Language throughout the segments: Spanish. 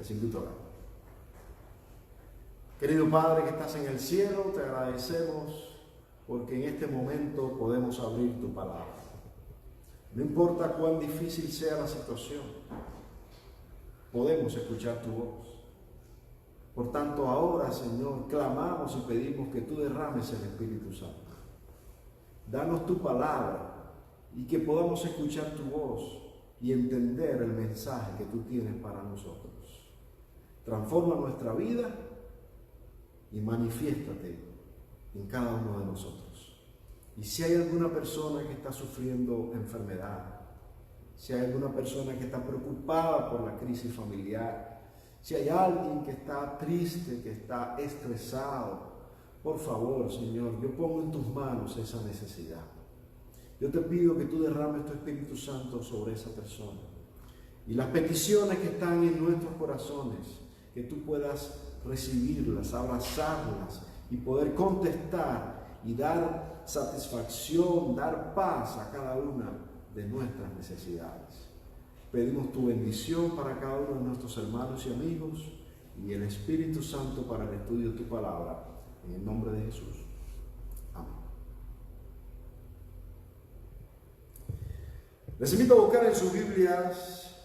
Les invito a orar. Querido Padre que estás en el cielo, te agradecemos porque en este momento podemos abrir tu palabra. No importa cuán difícil sea la situación, podemos escuchar tu voz. Por tanto, ahora, Señor, clamamos y pedimos que tú derrames el Espíritu Santo. Danos tu palabra y que podamos escuchar tu voz y entender el mensaje que tú tienes para nosotros. Transforma nuestra vida y manifiéstate en cada uno de nosotros. Y si hay alguna persona que está sufriendo enfermedad, si hay alguna persona que está preocupada por la crisis familiar, si hay alguien que está triste, que está estresado, por favor, Señor, yo pongo en tus manos esa necesidad. Yo te pido que tú derrames tu Espíritu Santo sobre esa persona. Y las peticiones que están en nuestros corazones, que tú puedas recibirlas, abrazarlas y poder contestar y dar satisfacción, dar paz a cada una de nuestras necesidades. Pedimos tu bendición para cada uno de nuestros hermanos y amigos y el Espíritu Santo para el estudio de tu palabra. En el nombre de Jesús. Amén. Les invito a buscar en sus Biblias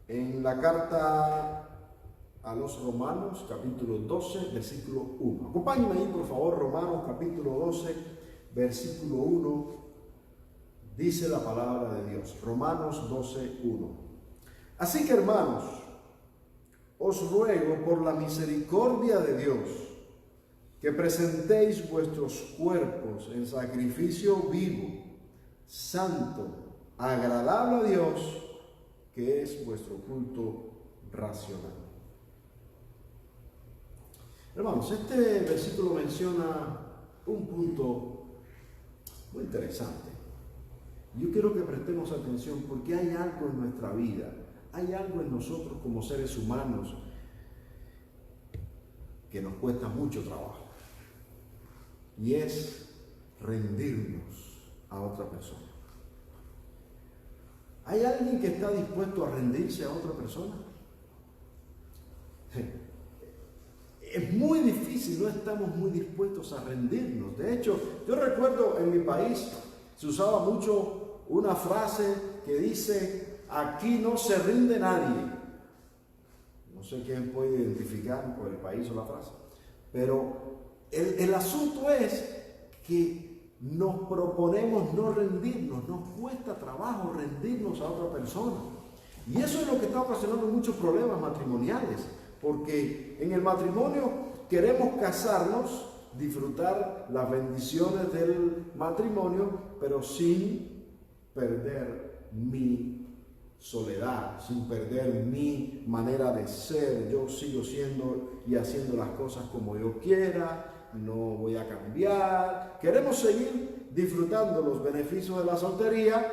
en la carta a los Romanos, capítulo 12, versículo 1. Acompáñenme ahí, por favor, Romanos, capítulo 12, versículo 1. Dice la palabra de Dios. Romanos 12, 1. Así que, hermanos, os ruego por la misericordia de Dios que presentéis vuestros cuerpos en sacrificio vivo, santo, agradable a Dios, que es vuestro culto racional. Hermanos, este versículo menciona un punto muy interesante. Yo quiero que prestemos atención porque hay algo en nuestra vida, hay algo en nosotros como seres humanos que nos cuesta mucho trabajo. Y es rendirnos a otra persona. ¿Hay alguien que está dispuesto a rendirse a otra persona? Es muy difícil, no estamos muy dispuestos a rendirnos. De hecho, yo recuerdo en mi país se usaba mucho una frase que dice: aquí no se rinde nadie. No sé quién puede identificar por el país o la frase, pero el asunto es que nos proponemos no rendirnos, nos cuesta trabajo rendirnos a otra persona. Y eso es lo que está ocasionando muchos problemas matrimoniales, porque en el matrimonio queremos casarnos, disfrutar las bendiciones del matrimonio, pero sin perder mi soledad, sin perder mi manera de ser. Yo sigo siendo y haciendo las cosas como yo quiera, no voy a cambiar. Queremos seguir disfrutando los beneficios de la soltería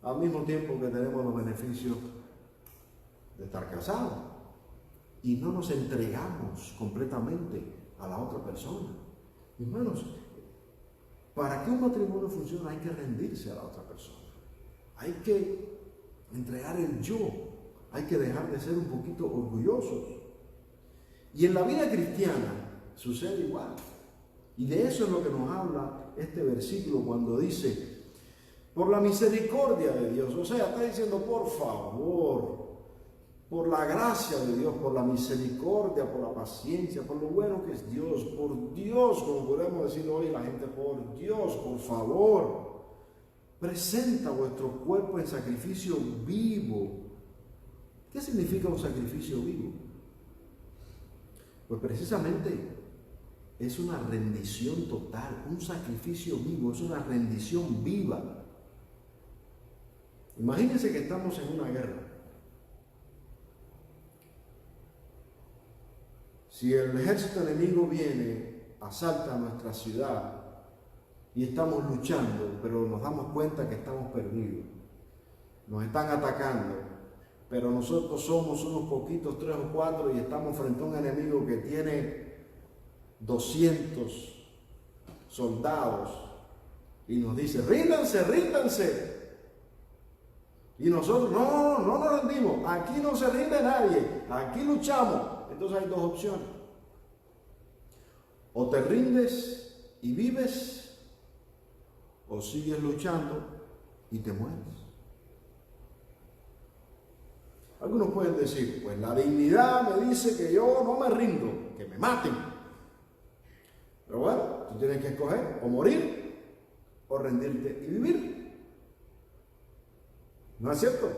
al mismo tiempo que tenemos los beneficios de estar casados, y no nos entregamos completamente a la otra persona. Hermanos, para que un matrimonio funcione hay que rendirse a la otra persona, hay que entregar el yo, hay que dejar de ser un poquito orgullosos. Y en la vida cristiana sucede igual. Y de eso es lo que nos habla este versículo cuando dice: por la misericordia de Dios. O sea, está diciendo, por favor, por la gracia de Dios, por la misericordia, por la paciencia, por lo bueno que es Dios, por Dios, como podemos decir hoy la gente, por Dios, por favor, presenta vuestro cuerpo en sacrificio vivo. ¿Qué significa un sacrificio vivo? Pues precisamente es una rendición total. Un sacrificio vivo es una rendición viva. Imagínense que estamos en una guerra. Si el ejército enemigo viene, asalta nuestra ciudad y estamos luchando, pero nos damos cuenta que estamos perdidos, nos están atacando, pero nosotros somos unos poquitos, 3 o 4, y estamos frente a un enemigo que tiene 200 soldados y nos dice: ríndanse, ríndanse. Y nosotros no nos rendimos. Aquí no se rinde nadie. Aquí luchamos. Entonces hay dos opciones. O te rindes y vives, o sigues luchando y te mueres. Algunos pueden decir, pues la dignidad me dice que yo no me rindo, que me maten. Pero bueno, tú tienes que escoger o morir o rendirte y vivir. ¿No es cierto?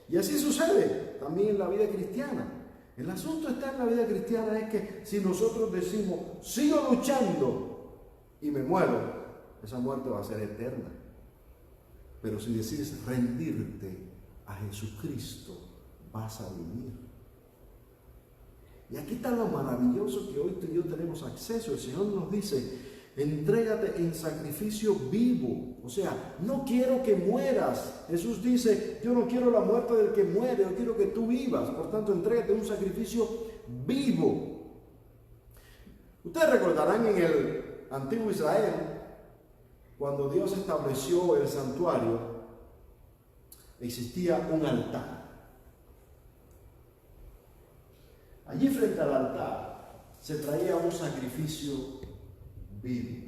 Y así sucede también en la vida cristiana. El asunto está en la vida cristiana es que si nosotros decimos, sigo luchando y me muero, esa muerte va a ser eterna. Pero si decides rendirte a Jesucristo, vas a vivir. Y aquí está lo maravilloso que hoy tú y yo tenemos acceso. El Señor nos dice, entrégate en sacrificio vivo. O sea, no quiero que mueras. Jesús dice, yo no quiero la muerte del que muere, yo quiero que tú vivas. Por tanto, entrégate en un sacrificio vivo. Ustedes recordarán en el antiguo Israel, cuando Dios estableció el santuario, existía un altar. Allí frente al altar se traía un sacrificio vivo.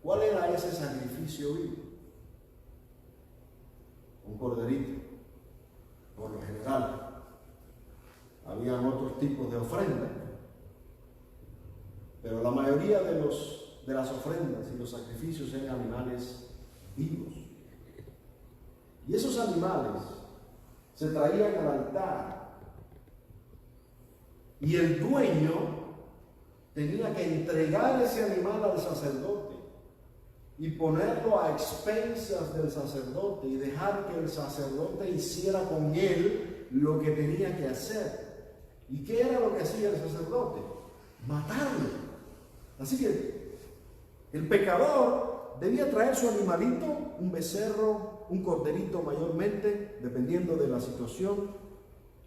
¿Cuál era ese sacrificio vivo? Un corderito, por lo general. Habían otros tipos de ofrendas, pero la mayoría de las ofrendas y los sacrificios eran animales vivos. Y esos animales se traían al altar. Y el dueño tenía que entregar ese animal al sacerdote y ponerlo a expensas del sacerdote y dejar que el sacerdote hiciera con él lo que tenía que hacer. ¿Y qué era lo que hacía el sacerdote? Matarlo. Así que el pecador debía traer su animalito, un becerro, un corderito mayormente, dependiendo de la situación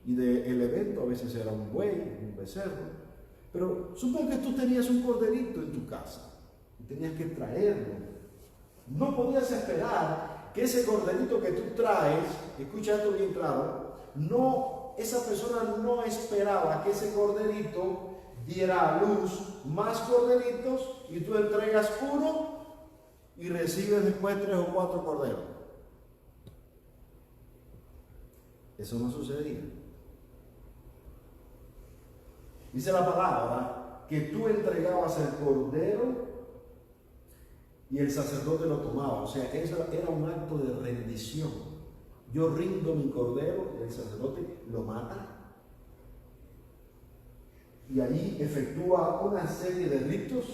y del evento. A veces era un buey, un becerro. Pero supongo que tú tenías un corderito en tu casa y tenías que traerlo. No podías esperar que ese corderito que tú traes, escucha esto bien claro, esa persona no esperaba que ese corderito diera a luz más corderitos y tú entregas uno y recibes después 3 o 4 corderos. Eso no sucedía. Dice la palabra que tú entregabas el cordero y el sacerdote lo tomaba. O sea, eso era un acto de rendición. Yo rindo mi cordero y el sacerdote lo mata. Y allí efectúa una serie de ritos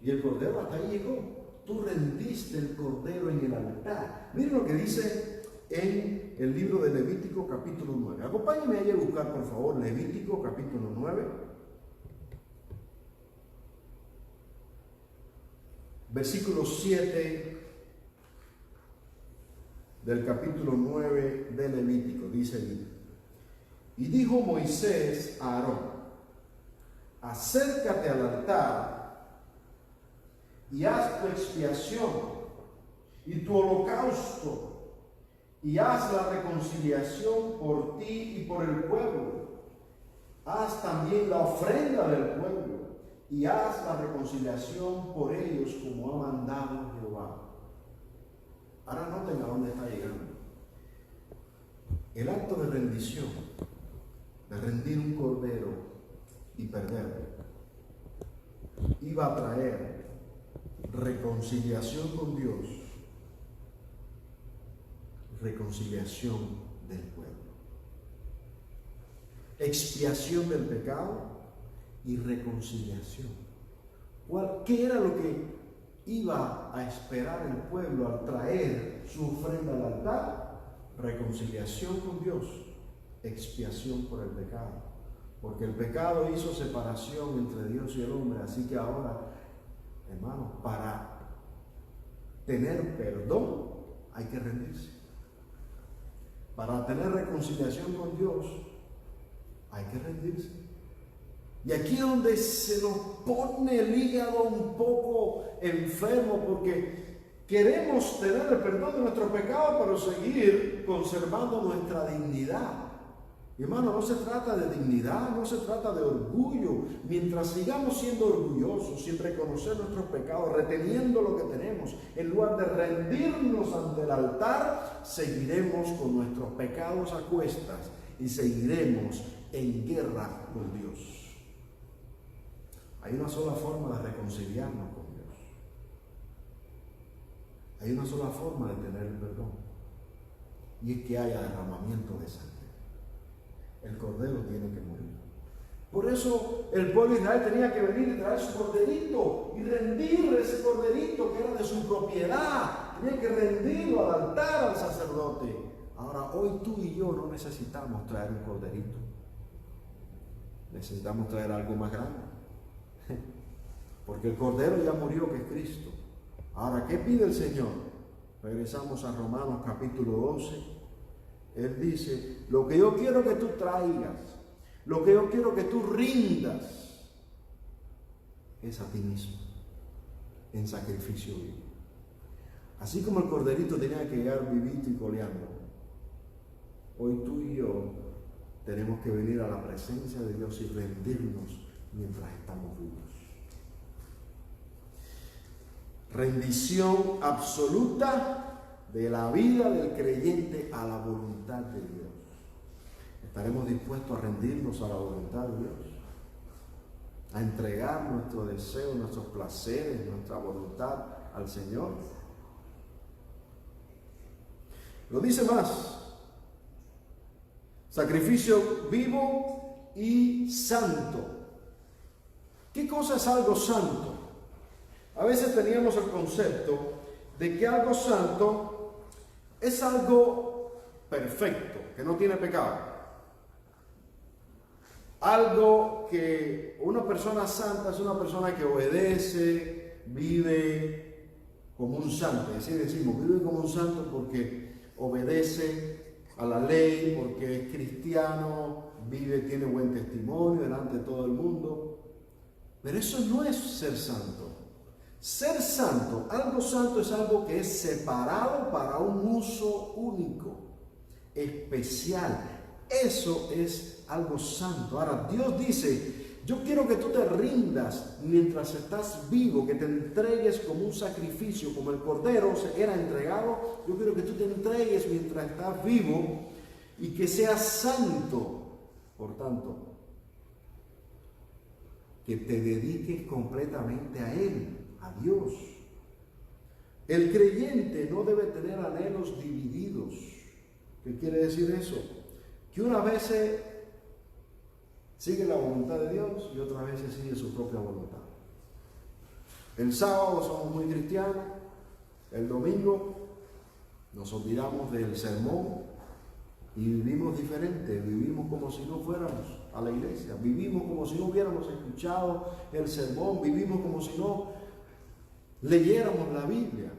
y el cordero hasta ahí llegó. Tú rendiste el cordero en el altar. Miren lo que dice en el libro de Levítico capítulo 9. Acompáñenme ahí a buscar, por favor, Levítico capítulo 9. Versículo 7 del capítulo 9 de Levítico. Dice allí: y dijo Moisés a Aarón: acércate al altar y haz tu expiación y tu holocausto y haz la reconciliación por ti y por el pueblo. Haz también la ofrenda del pueblo y haz la reconciliación por ellos como ha mandado Jehová. Ahora noten a dónde está llegando. El acto de rendición, de rendir un cordero y perderlo, iba a traer reconciliación con Dios, reconciliación del pueblo, expiación del pecado y reconciliación. ¿Qué era lo que iba a esperar el pueblo al traer su ofrenda al altar? Reconciliación con Dios, expiación por el pecado. Porque el pecado hizo separación entre Dios y el hombre. Así que ahora, hermanos, para tener perdón hay que rendirse. Para tener reconciliación con Dios hay que rendirse. Y aquí es donde se nos pone el hígado un poco enfermo, porque Queremos tener el perdón de nuestros pecados, pero seguir conservando nuestra dignidad. Hermano, no se trata de dignidad, no se trata de orgullo. Mientras sigamos siendo orgullosos, sin reconocer nuestros pecados, reteniendo lo que tenemos, en lugar de rendirnos ante el altar, seguiremos con nuestros pecados a cuestas y seguiremos en guerra con Dios. Hay una sola forma de reconciliarnos con Dios. Hay una sola forma de tener el perdón, y es que haya derramamiento de sangre. El cordero tiene que morir. Por eso el pueblo de Israel tenía que venir y traer su corderito y rendir ese corderito que era de su propiedad. Tenía que rendirlo al altar al sacerdote. Ahora, hoy tú y yo no necesitamos traer un corderito. Necesitamos traer algo más grande. Porque el cordero ya murió, que es Cristo. Ahora, ¿qué pide el Señor? Regresamos a Romanos capítulo 12. Él dice, lo que yo quiero que tú traigas, lo que yo quiero que tú rindas, es a ti mismo, en sacrificio vivo. Así como el corderito tenía que llegar vivito y coleando, hoy tú y yo tenemos que venir a la presencia de Dios y rendirnos mientras estamos vivos. Rendición absoluta de la vida del creyente a la voluntad de Dios. ¿Estaremos dispuestos a rendirnos a la voluntad de Dios? A entregar nuestro deseo, nuestros placeres, nuestra voluntad al Señor. Lo dice más. Sacrificio vivo y santo. ¿Qué cosa es algo santo? A veces teníamos el concepto de que algo santo es algo perfecto, que no tiene pecado. Algo que una persona santa es una persona que obedece, vive como un santo. Así decimos, vive como un santo porque obedece a la ley, porque es cristiano, vive, tiene buen testimonio delante de todo el mundo. Pero eso no es ser santo. Ser santo, algo santo es algo que es separado para un uso único, especial. Eso es algo santo. Ahora, Dios dice, yo quiero que tú te rindas mientras estás vivo, que te entregues como un sacrificio, como el cordero era entregado. Yo quiero que tú te entregues mientras estás vivo y que seas santo. Por tanto, que te dediques completamente a Él, a Dios. El creyente no debe tener anhelos divididos. ¿Qué quiere decir eso? Que unas veces sigue la voluntad de Dios y otras veces sigue su propia voluntad. El sábado somos muy cristianos, el domingo nos olvidamos del sermón y vivimos diferente, vivimos como si no fuéramos a la iglesia, vivimos como si no hubiéramos escuchado el sermón, vivimos como si no leyéramos la Biblia.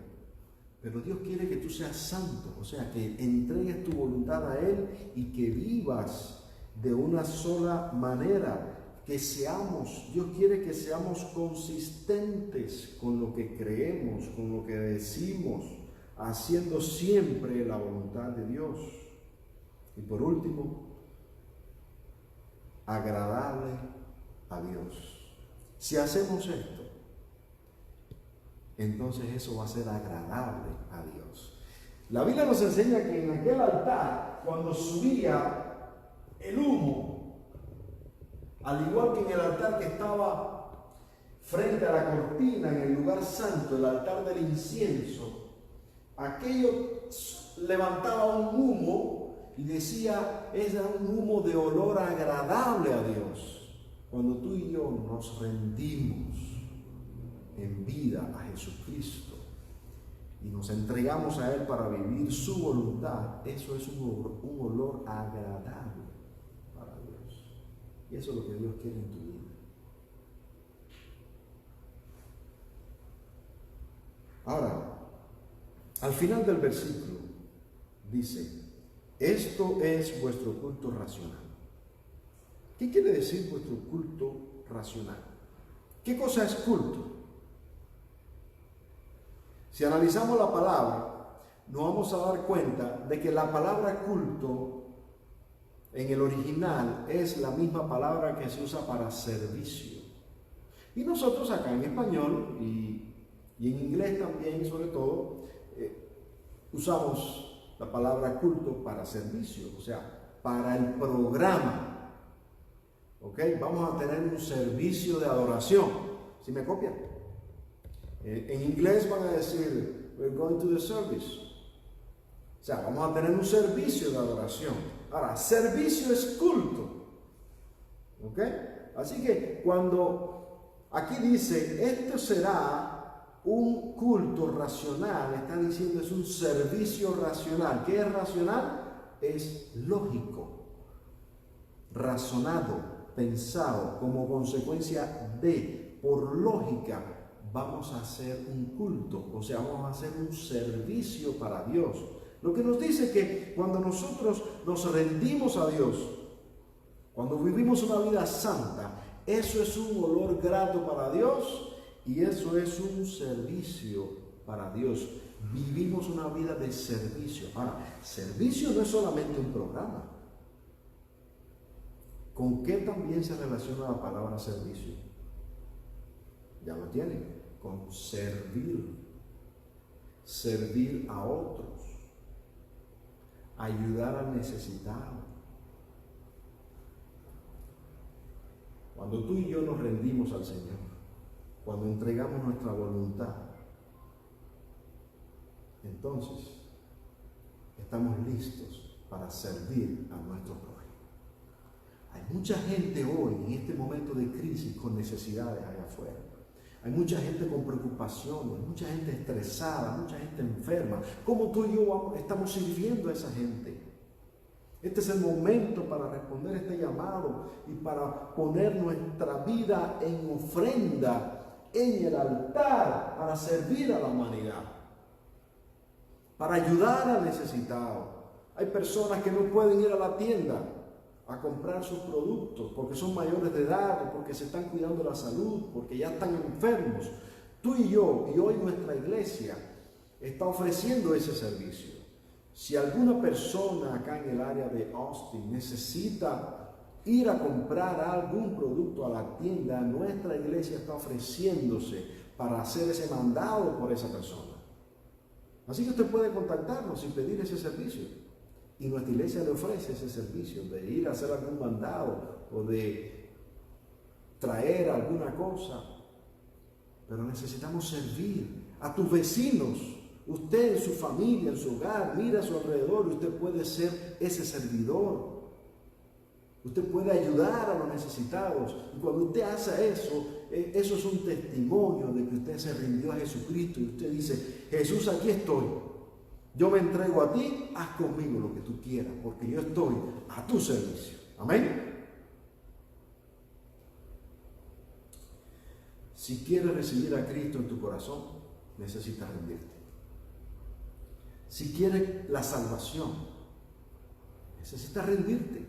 Pero Dios quiere que tú seas santo, o sea, que entregues tu voluntad a Él y que vivas de una sola manera, que seamos, Dios quiere que seamos consistentes con lo que creemos, con lo que decimos, haciendo siempre la voluntad de Dios. Y por último, agradable a Dios. Si hacemos esto, entonces eso va a ser agradable a Dios. La Biblia nos enseña que en aquel altar, cuando subía el humo, al igual que en el altar que estaba frente a la cortina, en el lugar santo, el altar del incienso, aquello levantaba un humo y decía, era un humo de olor agradable a Dios. Cuando tú y yo nos rendimos en vida a Jesucristo y nos entregamos a Él para vivir su voluntad, eso es un olor agradable para Dios. Y eso es lo que Dios quiere en tu vida. Ahora, al final del versículo dice, esto es vuestro culto racional. ¿Qué quiere decir vuestro culto racional? ¿Qué cosa es culto? Si analizamos la palabra, nos vamos a dar cuenta de que la palabra culto en el original es la misma palabra que se usa para servicio. Y nosotros acá en español y en inglés también, sobre todo, usamos la palabra culto para servicio, o sea, para el programa. ¿Ok? Vamos a tener un servicio de adoración. ¿Sí me copian? En inglés van a decir, we're going to the service. O sea, vamos a tener un servicio de adoración. Ahora, servicio es culto. ¿Ok? Así que cuando aquí dice, esto será un culto racional, está diciendo es un servicio racional. ¿Qué es racional? Es lógico, razonado, pensado, como consecuencia de, por lógica, vamos a hacer un culto, o sea, vamos a hacer un servicio para Dios. Lo que nos dice que cuando nosotros nos rendimos a Dios, cuando vivimos una vida santa, eso es un olor grato para Dios y eso es un servicio para Dios. Vivimos una vida de servicio. Ahora, servicio no es solamente un programa. ¿Con qué también se relaciona la palabra servicio? Ya lo tienen. Con servir. Servir a otros. Ayudar al necesitado. Cuando tú y yo nos rendimos al Señor, cuando entregamos nuestra voluntad, entonces estamos listos para servir a nuestro prójimo. Hay mucha gente hoy, en este momento de crisis, con necesidades allá afuera. Hay mucha gente con preocupaciones, mucha gente estresada, mucha gente enferma. ¿Cómo tú y yo estamos sirviendo a esa gente? Este es el momento para responder este llamado y para poner nuestra vida en ofrenda, en el altar, para servir a la humanidad, para ayudar al necesitado. Hay personas que no pueden ir a la tienda a comprar sus productos porque son mayores de edad, porque se están cuidando la salud, porque ya están enfermos. Tú y yo, y hoy nuestra iglesia, está ofreciendo ese servicio. Si alguna persona acá en el área de Austin necesita ir a comprar algún producto a la tienda, nuestra iglesia está ofreciéndose para hacer ese mandado por esa persona. Así que usted puede contactarnos y pedir ese servicio. Y nuestra iglesia le ofrece ese servicio de ir a hacer algún mandado o de traer alguna cosa. Pero necesitamos servir a tus vecinos. Usted en su familia, en su hogar, mira a su alrededor y usted puede ser ese servidor. Usted puede ayudar a los necesitados. Y cuando usted hace eso, eso es un testimonio de que usted se rindió a Jesucristo. Y usted dice, Jesús, aquí estoy. Yo me entrego a ti, haz conmigo lo que tú quieras, porque yo estoy a tu servicio. Amén. Si quieres recibir a Cristo en tu corazón, necesitas rendirte. Si quieres la salvación, necesitas rendirte.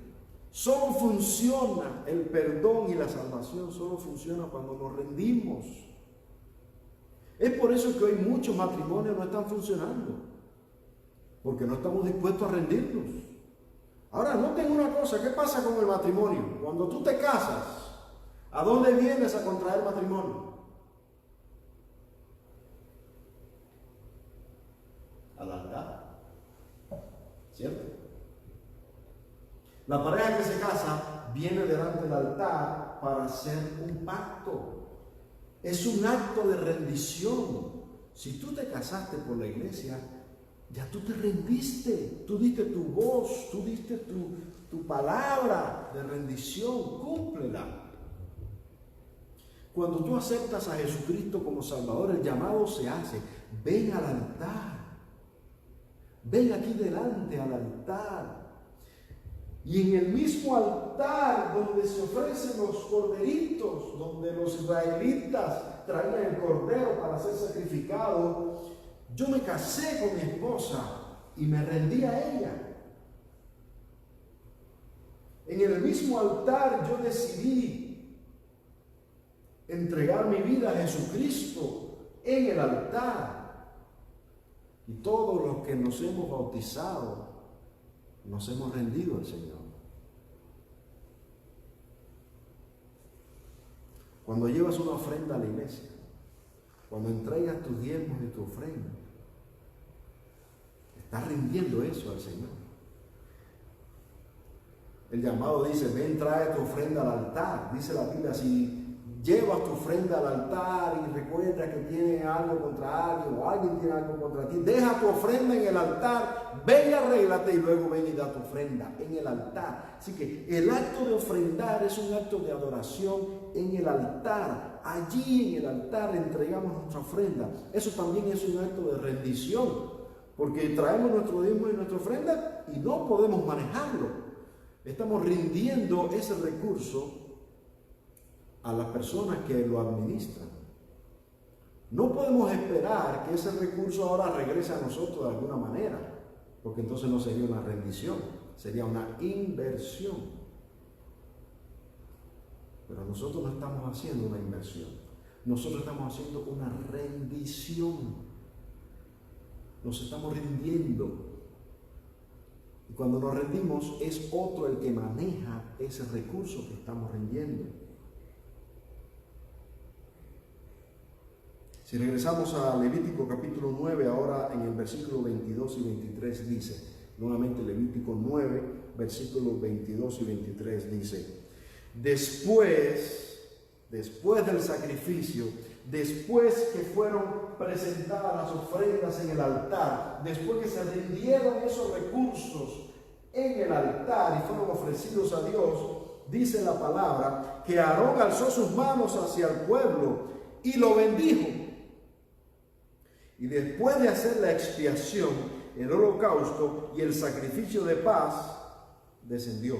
Solo funciona el perdón y la salvación, solo funciona cuando nos rendimos. Es por eso que hoy muchos matrimonios no están funcionando, porque no estamos dispuestos a rendirnos. Ahora, noten una cosa, ¿qué pasa con el matrimonio? Cuando tú te casas, ¿a dónde vienes a contraer matrimonio? Al altar, ¿cierto? La pareja que se casa viene delante del altar para hacer un pacto. Es un acto de rendición. Si tú te casaste por la iglesia, ya tú te rendiste, tú diste tu voz, tú diste tu palabra de rendición, cúmplela. Cuando tú aceptas a Jesucristo como Salvador, el llamado se hace, ven al altar. Ven aquí delante al altar. Y en el mismo altar donde se ofrecen los corderitos, donde los israelitas traían el cordero para ser sacrificado, yo me casé con mi esposa y me rendí a ella. En el mismo altar yo decidí entregar mi vida a Jesucristo en el altar. Y todos los que nos hemos bautizado, nos hemos rendido al Señor. Cuando llevas una ofrenda a la iglesia, cuando entregas tus diezmos y tu ofrenda, estás rindiendo eso al Señor. El llamado dice, ven, trae tu ofrenda al altar. Dice la Biblia, si llevas tu ofrenda al altar y recuerdas que tienes algo contra alguien o alguien tiene algo contra ti, deja tu ofrenda en el altar, ven y arréglate y luego ven y da tu ofrenda en el altar. Así que el acto de ofrendar es un acto de adoración en el altar. Allí en el altar entregamos nuestra ofrenda. Eso también es un acto de rendición, porque traemos nuestro diezmo y nuestra ofrenda y no podemos manejarlo. Estamos rindiendo ese recurso a las personas que lo administran. No podemos esperar que ese recurso ahora regrese a nosotros de alguna manera, porque entonces no sería una rendición, sería una inversión. Pero nosotros no estamos haciendo una inversión, nosotros estamos haciendo una rendición. Nos estamos rindiendo. Y cuando nos rendimos, es otro el que maneja ese recurso que estamos rindiendo. Si regresamos a Levítico capítulo 9, ahora en el versículo 22 y 23 dice, nuevamente Levítico 9, versículos 22 y 23 dice, después del sacrificio, después que fueron presentadas las ofrendas en el altar, después que se rindieron esos recursos en el altar y fueron ofrecidos a Dios, dice la palabra que Aarón alzó sus manos hacia el pueblo y lo bendijo. Y después de hacer la expiación, el holocausto y el sacrificio de paz, descendió.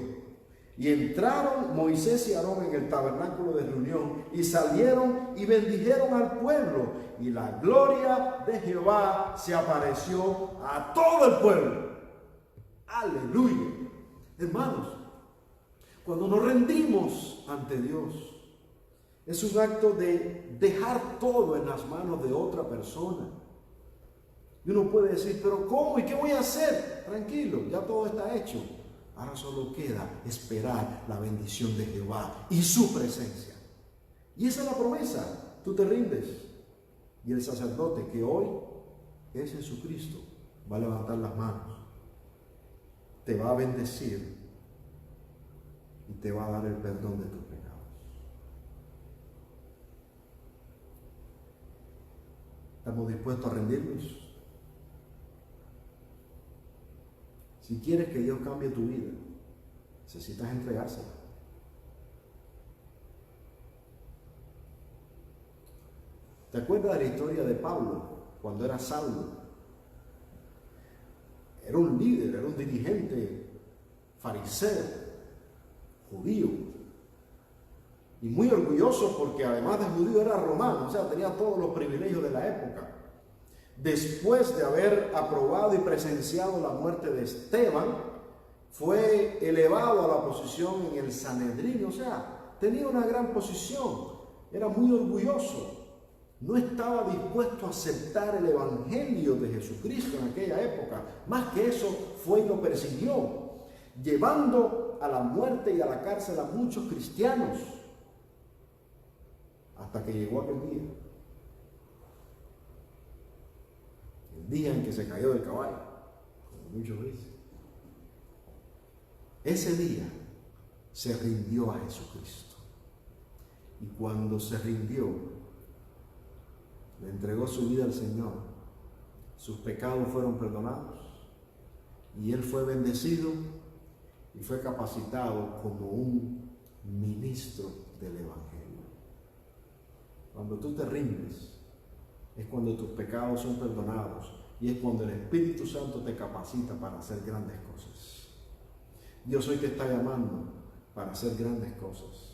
Y entraron Moisés y Aarón en el tabernáculo de reunión y salieron y bendijeron al pueblo. Y la gloria de Jehová se apareció a todo el pueblo. Aleluya. Hermanos, cuando nos rendimos ante Dios, es un acto de dejar todo en las manos de otra persona. Y uno puede decir, pero ¿cómo? ¿Y qué voy a hacer? Tranquilo, ya todo está hecho. Ahora solo queda esperar la bendición de Jehová y su presencia. Y esa es la promesa. Tú te rindes. Y el sacerdote que hoy es Jesucristo va a levantar las manos, te va a bendecir y te va a dar el perdón de tus pecados. ¿Estamos dispuestos a rendirnos? Si quieres que Dios cambie tu vida, necesitas entregársela. ¿Te acuerdas de la historia de Pablo cuando era Saulo? Era un líder, era un dirigente fariseo, judío, y muy orgulloso porque además de judío era romano, o sea, tenía todos los privilegios de la época. Después de haber aprobado y presenciado la muerte de Esteban, fue elevado a la posición en el Sanedrín, o sea, tenía una gran posición, era muy orgulloso. No estaba dispuesto a aceptar el evangelio de Jesucristo en aquella época. Más que eso, fue y lo persiguió, llevando a la muerte y a la cárcel a muchos cristianos, hasta que llegó aquel día. El día en que se cayó del caballo, como muchos dicen. Ese día se rindió a Jesucristo. Y cuando se rindió, le entregó su vida al Señor, sus pecados fueron perdonados y él fue bendecido y fue capacitado como un ministro del Evangelio. Cuando tú te rindes, es cuando tus pecados son perdonados y es cuando el Espíritu Santo te capacita para hacer grandes cosas. Dios hoy te está llamando para hacer grandes cosas.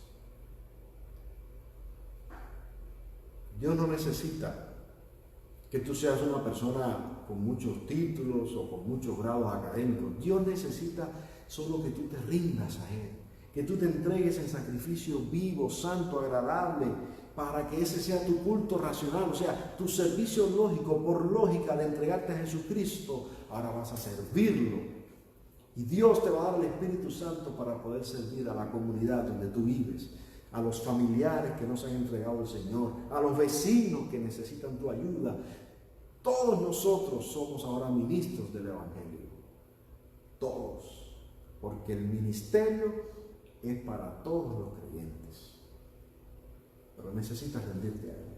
Dios no necesita que tú seas una persona con muchos títulos o con muchos grados académicos. Dios necesita solo que tú te rindas a Él, que tú te entregues en sacrificio vivo, santo, agradable, para que ese sea tu culto racional, o sea, tu servicio lógico, por lógica de entregarte a Jesucristo, ahora vas a servirlo. Y Dios te va a dar el Espíritu Santo para poder servir a la comunidad donde tú vives, a los familiares que no se han entregado al Señor, a los vecinos que necesitan tu ayuda. Todos nosotros somos ahora ministros del Evangelio. Todos. Porque el ministerio es para todos los creyentes. Pero necesitas rendirte a Él.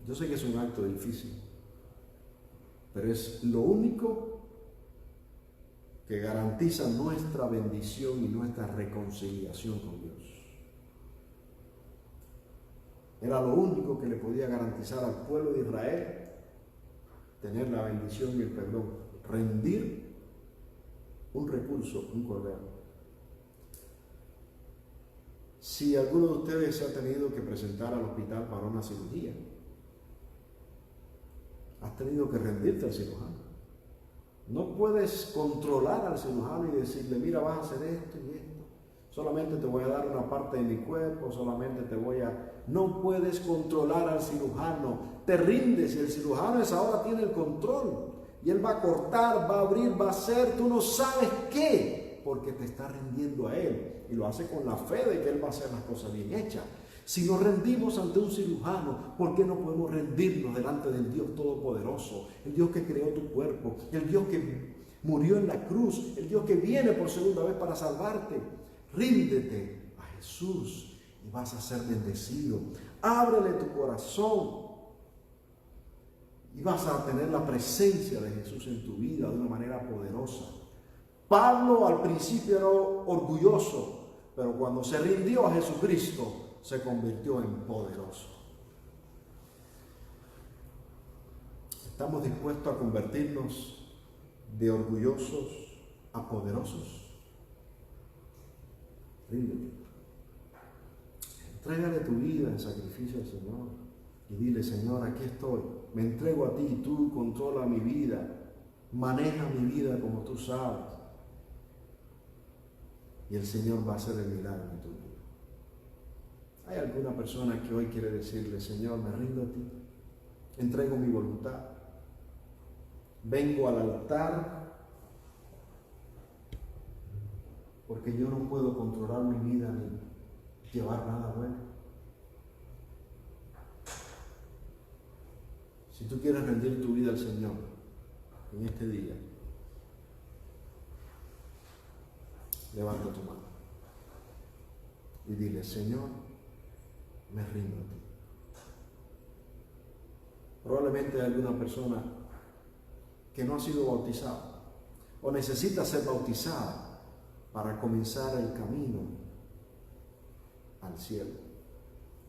Yo sé que es un acto difícil, pero es lo único que garantiza nuestra bendición y nuestra reconciliación con Dios. Era lo único que le podía garantizar al pueblo de Israel tener la bendición y el perdón, rendir un recurso, un cordero. Si alguno de ustedes se ha tenido que presentar al hospital para una cirugía, has tenido que rendirte al cirujano. No puedes controlar al cirujano y decirle, mira, vas a hacer esto y esto. Solamente te voy a dar una parte de mi cuerpo, solamente te voy a... No puedes controlar al cirujano. Te rindes y el cirujano a esa hora tiene el control. Y él va a cortar, va a abrir, va a hacer, tú no sabes qué, porque te está rindiendo a él. Y lo hace con la fe de que él va a hacer las cosas bien hechas. Si nos rendimos ante un cirujano, ¿por qué no podemos rendirnos delante del Dios Todopoderoso? El Dios que creó tu cuerpo, el Dios que murió en la cruz, el Dios que viene por segunda vez para salvarte. Ríndete a Jesús y vas a ser bendecido. Ábrele tu corazón y vas a tener la presencia de Jesús en tu vida de una manera poderosa. Pablo al principio era orgulloso, pero cuando se rindió a Jesucristo, se convirtió en poderoso. ¿Estamos dispuestos a convertirnos de orgullosos a poderosos? Ríndete. Entrégale tu vida en sacrificio al Señor y dile, Señor, aquí estoy, me entrego a ti, tú controla mi vida, maneja mi vida como tú sabes. Y el Señor va a hacer el milagro en tu vida. ¿Hay alguna persona que hoy quiere decirle, Señor, me rindo a ti, entrego mi voluntad, vengo al altar, porque yo no puedo controlar mi vida ni llevar nada bueno? Si tú quieres rendir tu vida al Señor en este día, levanta tu mano y dile, Señor, me rindo a ti. Probablemente hay alguna persona que no ha sido bautizada o necesita ser bautizada para comenzar el camino al cielo,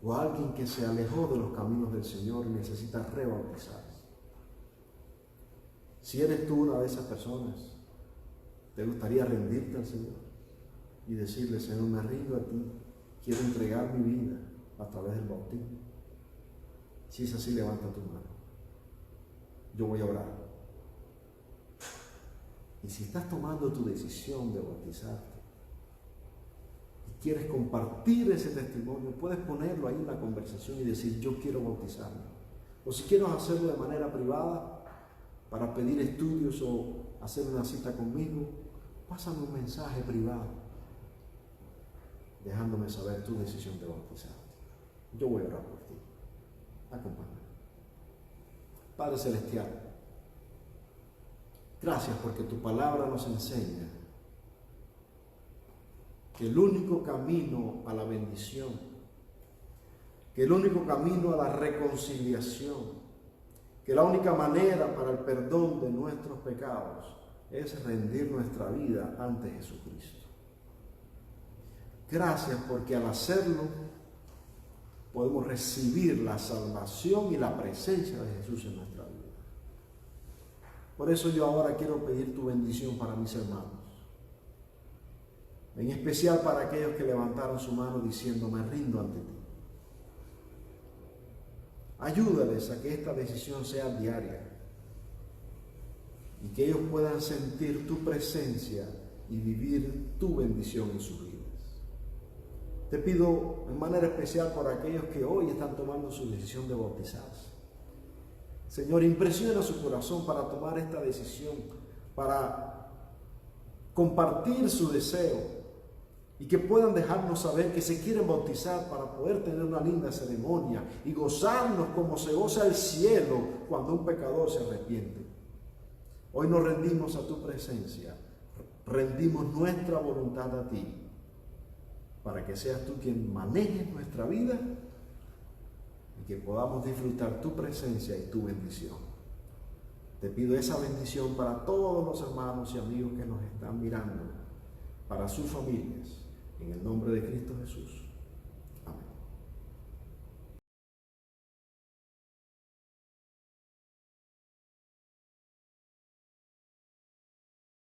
o alguien que se alejó de los caminos del Señor y necesita rebautizarse. Si eres tú una de esas personas, ¿te gustaría rendirte al Señor y decirle, Señor, me rindo a ti, quiero entregar mi vida a través del bautismo? Si es así, levanta tu mano. Yo voy a orar. Y si estás tomando tu decisión de bautizarte y quieres compartir ese testimonio, puedes ponerlo ahí en la conversación y decir, yo quiero bautizarme. O si quieres hacerlo de manera privada, para pedir estudios o hacer una cita conmigo, pásame un mensaje privado, dejándome saber tu decisión de bautizarte. Yo voy a orar por ti. Acompáñame. Padre Celestial, gracias porque tu palabra nos enseña que el único camino a la bendición, que el único camino a la reconciliación, que la única manera para el perdón de nuestros pecados es rendir nuestra vida ante Jesucristo. Gracias porque al hacerlo podemos recibir la salvación y la presencia de Jesús en nuestra vida. Por eso yo ahora quiero pedir tu bendición para mis hermanos, en especial para aquellos que levantaron su mano diciendo, me rindo ante ti. Ayúdales a que esta decisión sea diaria y que ellos puedan sentir tu presencia y vivir tu bendición en sus vidas. Te pido en manera especial por aquellos que hoy están tomando su decisión de bautizarse. Señor, impresiona su corazón para tomar esta decisión, para compartir su deseo y que puedan dejarnos saber que se quieren bautizar para poder tener una linda ceremonia y gozarnos como se goza el cielo cuando un pecador se arrepiente. Hoy nos rendimos a tu presencia, rendimos nuestra voluntad a ti, para que seas tú quien manejes nuestra vida y que podamos disfrutar tu presencia y tu bendición. Te pido esa bendición para todos los hermanos y amigos que nos están mirando, para sus familias, en el nombre de Cristo Jesús.